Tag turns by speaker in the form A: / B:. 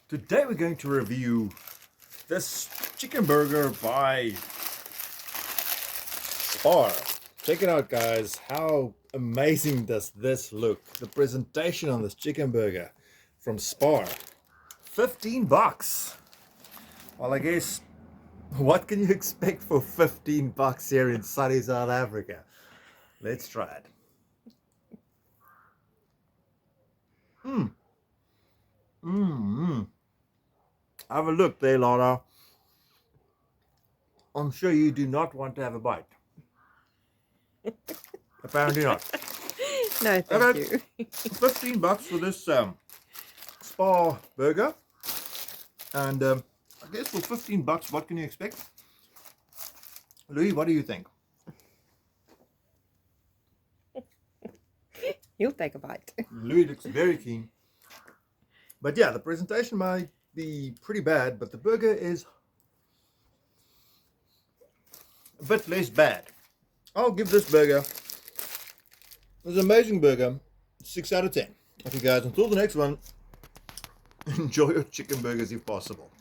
A: Today we're going to review this chicken burger by Spar. Check it out, guys. How amazing does this look? The presentation on this chicken burger from Spar. $15. Well, I guess what can you expect for $15 here in sunny South Africa? Let's try it. Have a look there, Laura. I'm sure you do not want to have a bite. Apparently not.
B: No, thank you.
A: $15 for this Spar burger. And I guess for $15, what can you expect? Louis, what do you think?
B: You'll take a bite.
A: Louis looks very keen. But yeah, the presentation might be pretty bad, but the burger is a bit less bad. I'll give this burger, this amazing burger, 6 out of 10. Okay guys, until the next one, enjoy your chicken burgers if possible.